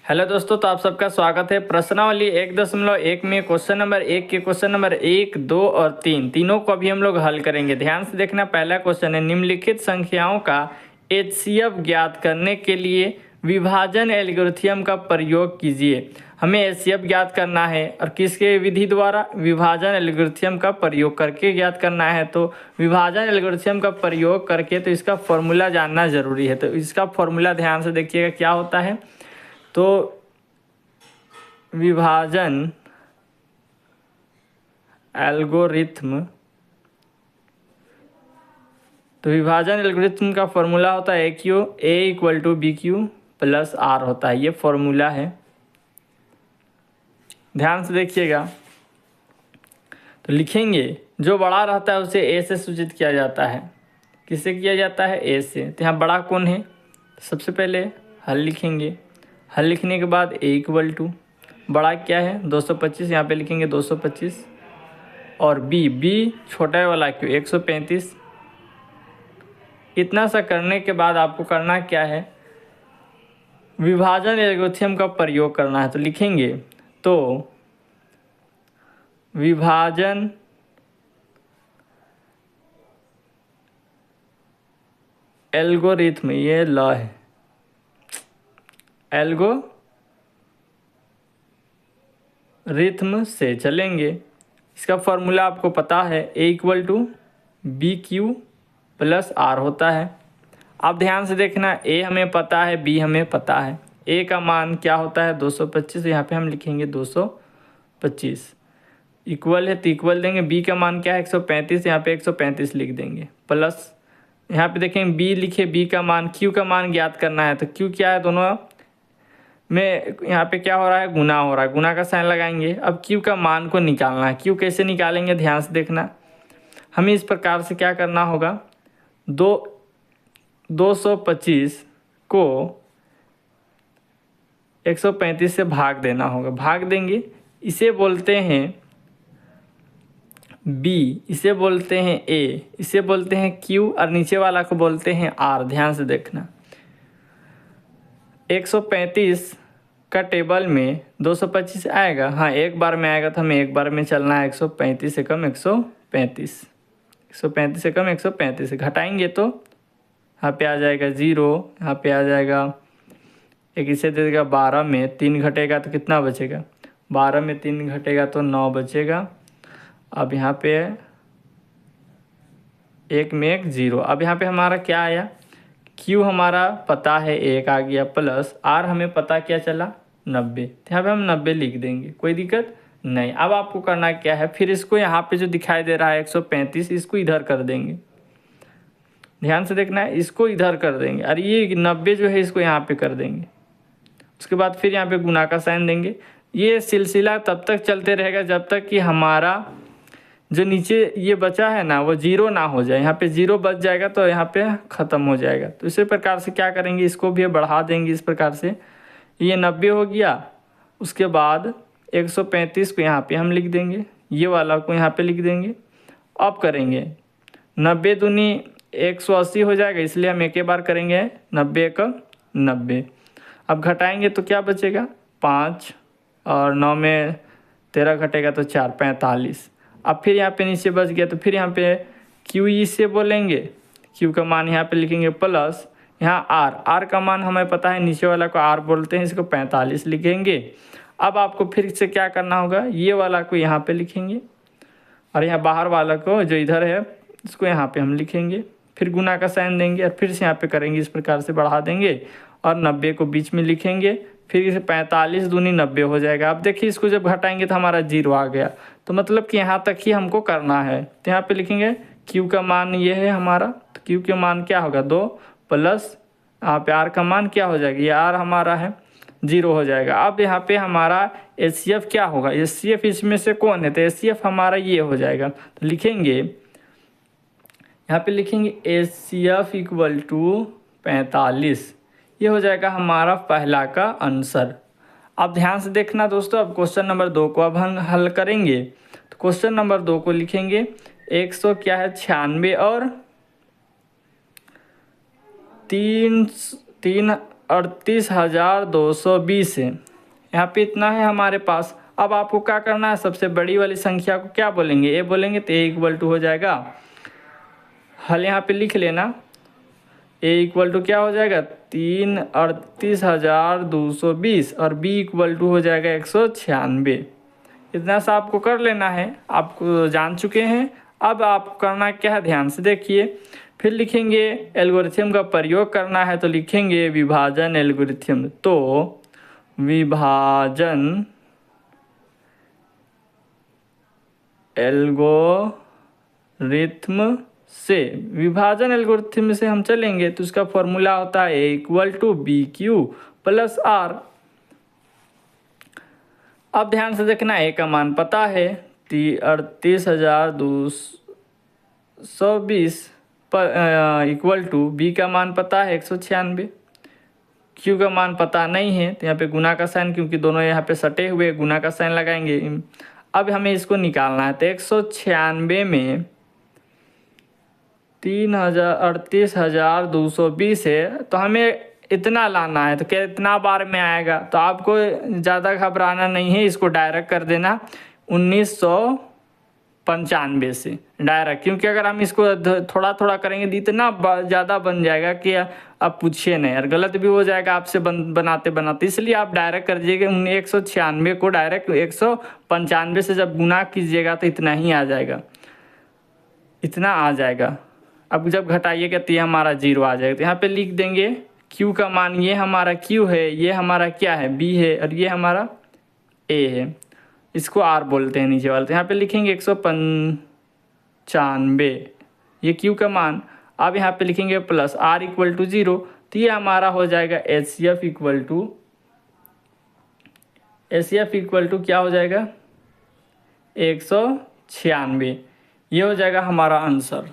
Hello दोस्तों, तो आप सबका स्वागत है। प्रश्नावली 1.1 में क्वेश्चन नंबर 1 के क्वेश्चन नंबर 1, 2 और 3 तीनों को अभी हम लोग हल करेंगे। ध्यान से देखना। पहला क्वेश्चन है, निम्नलिखित संख्याओं का एचसीएफ ज्ञात करने के लिए विभाजन एल्गोरिथ्म का प्रयोग कीजिए। हमें एचसीएफ ज्ञात करना है और किसके विधि द्वारा? विभाजन एल्गोरिथ्म का प्रयोग करके ज्ञात करना है। तो विभाजन एल्गोरिथ्म का प्रयोग करके तो इसका फॉर्मूला जानना ज़रूरी है। तो इसका फॉर्मूला ध्यान से देखिएगा क्या होता है। तो विभाजन एल्गोरिथ्म का फॉर्मूला होता है A equal to B Q plus R होता है। ये फॉर्मूला है, ध्यान से देखिएगा। तो लिखेंगे, जो बड़ा रहता है उसे ए से सूचित किया जाता है। किससे किया जाता है? ए से। तो यहाँ बड़ा कौन है? सबसे पहले हल लिखेंगे। हल लिखने के बाद ए इक्वल टू बड़ा क्या है? 225। यहाँ पे लिखेंगे 225 और बी छोटा वाला क्यों? 135। इतना सा करने के बाद आपको करना क्या है? विभाजन एल्गोरिथ्म का प्रयोग करना है। तो लिखेंगे, तो विभाजन एल्गोरिथ्म, ये ल है, एल्गोरिथ्म से चलेंगे। इसका फॉर्मूला आपको पता है, A equal to B Q plus R होता है। अब ध्यान से देखना, ए हमें पता है, बी हमें पता है। ए का मान क्या होता है? 225। यहाँ पे हम लिखेंगे 225 इक्वल है, तो इक्वल देंगे। बी का मान क्या है? 135। यहाँ पे 135 लिख देंगे प्लस, यहाँ पे देखेंगे बी लिखे, बी का मान, क्यू का मान ज्ञात करना है। तो क्यू क्या है? दोनों में यहाँ पे क्या हो रहा है? गुना हो रहा है। गुना का साइन लगाएंगे। अब क्यू का मान को निकालना है। क्यू कैसे निकालेंगे? ध्यान से देखना। हमें इस प्रकार से क्या करना होगा, 225 को 135 से भाग देना होगा। भाग देंगे, इसे बोलते हैं बी, इसे बोलते हैं ए, इसे बोलते हैं क्यू और नीचे वाला को बोलते हैं आर। ध्यान से देखना, 135 का टेबल में 225 आएगा। हाँ, एक बार में आएगा, तो हमें एक बार में चलना है। 135 से कम 135, 135 से कम 135 से घटाएंगे तो यहाँ पे आ जाएगा 0, यहाँ पे आ जाएगा एक, इसे दे देगा 12 में 3 घटेगा तो कितना बचेगा? 12 में 3 घटेगा तो 9 बचेगा। अब यहाँ पे 1 में 1 0। अब यहाँ पे हमारा क्या आया? Q हमारा पता है 1 आ गया, प्लस R हमें पता क्या चला? 90। तो यहाँ पे हम 90 लिख देंगे, कोई दिक्कत नहीं। अब आपको करना क्या है, फिर इसको यहाँ पे जो दिखाई दे रहा है 135, इसको इधर कर देंगे। ध्यान से देखना है, इसको इधर कर देंगे और ये 90 जो है इसको यहाँ पे कर देंगे। उसके बाद फिर यहाँ पे गुना का साइन देंगे। ये सिलसिला तब तक चलते रहेगा जब तक कि हमारा जो नीचे ये बचा है ना, वो 0 ना हो जाए। यहाँ पे 0 बच जाएगा तो यहाँ पे ख़त्म हो जाएगा। तो इसी प्रकार से क्या करेंगे, इसको भी बढ़ा देंगे इस प्रकार से। ये 90 हो गया। उसके बाद 135 को यहाँ पे हम लिख देंगे, ये वाला को यहाँ पे लिख देंगे। अब करेंगे 90 दूनी 180 हो जाएगा, इसलिए हम एक बार करेंगे 90 का 90। अब घटाएंगे तो क्या बचेगा? 5 और 9 में 13 घटेगा तो 4, 45। अब फिर यहाँ पे नीचे बच गया, तो फिर यहाँ पे क्यू ई से बोलेंगे, क्यू का मान यहाँ पे लिखेंगे प्लस यहाँ आर का मान हमें पता है, नीचे वाला को आर बोलते हैं, इसको 45 लिखेंगे। अब आपको फिर से क्या करना होगा, ये वाला को यहाँ पे लिखेंगे और यहाँ बाहर वाला को जो इधर है इसको यहाँ पे हम लिखेंगे। फिर गुना का साइन देंगे और फिर से यहाँ पे करेंगे, इस प्रकार से बढ़ा देंगे और 90 को बीच में लिखेंगे। फिर इसे 45 दूनी 90 हो जाएगा। अब देखिए, इसको जब घटाएंगे तो हमारा 0 आ गया। तो मतलब कि यहाँ तक ही हमको करना है। तो यहाँ पे लिखेंगे Q का मान ये है हमारा, तो Q का मान क्या होगा? 2 प्लस यहाँ पे R का मान क्या हो जाएगा? ये R हमारा है, 0 हो जाएगा। अब यहाँ पे हमारा HCF क्या होगा? HCF इसमें से कौन है? तो HCF हमारा ये हो जाएगा। तो लिखेंगे, यहाँ पे लिखेंगे HCF इक्वल टू 45। ये हो जाएगा हमारा पहला का आंसर। अब ध्यान से देखना दोस्तों, अब क्वेश्चन नंबर 2 को अब हम हल करेंगे। तो क्वेश्चन नंबर 2 को लिखेंगे 100 क्या है? 96 और 3 38,220 है। यहाँ पे इतना है हमारे पास। अब आपको क्या करना है, सबसे बड़ी वाली संख्या को क्या बोलेंगे, ए बोलेंगे, तो ए इक्वल टू हो जाएगा, हल यहाँ पे लिख लेना, ए इक्वल टू क्या हो जाएगा 38,220 और बी इक्वल टू हो जाएगा 196। इतना सा आपको कर लेना है, आपको जान चुके हैं। अब आप करना क्या है, ध्यान से देखिए। फिर लिखेंगे एल्गोरिथम का प्रयोग करना है, तो लिखेंगे विभाजन एल्गोरिथम। तो विभाजन एल्गोरिथम से, विभाजन एल्गोरिथम से हम चलेंगे तो उसका फॉर्मूला होता है A equal to B Q plus R. अब ध्यान से देखना, ए का मान पता है 38,220 इक्वल टू बी का मान पता है 196, क्यू का मान पता नहीं है, तो यहाँ पे गुना का साइन, क्योंकि दोनों यहाँ पे सटे हुए, गुना का साइन लगाएंगे। अब हमें इसको निकालना है, तो 196 में 38,220 है, तो हमें इतना लाना है, तो क्या इतना बार में आएगा। तो आपको ज़्यादा घबराना नहीं है, इसको डायरेक्ट कर देना 1995 से डायरेक्ट, क्योंकि अगर हम इसको थोड़ा थोड़ा करेंगे तो इतना ज़्यादा बन जाएगा कि आप पूछिए नहीं, और गलत भी हो जाएगा आपसे बनाते बनाते। इसलिए आप डायरेक्ट कर दीजिएगा 196 को डायरेक्ट 195 से जब गुना कीजिएगा तो इतना ही आ जाएगा, इतना आ जाएगा। अब जब घटाइएगा तो ये हमारा 0 आ जाएगा। तो यहाँ पे लिख देंगे Q का मान, ये हमारा Q है, ये हमारा क्या है B है, और ये हमारा A है, इसको R बोलते हैं नीचे वाले। तो यहाँ पे लिखेंगे 195, ये Q का मान। अब यहाँ पे लिखेंगे प्लस R इक्वल टू 0, तो ये हमारा हो जाएगा HCF इक्वल टू क्या हो जाएगा 196। ये हो जाएगा हमारा आंसर।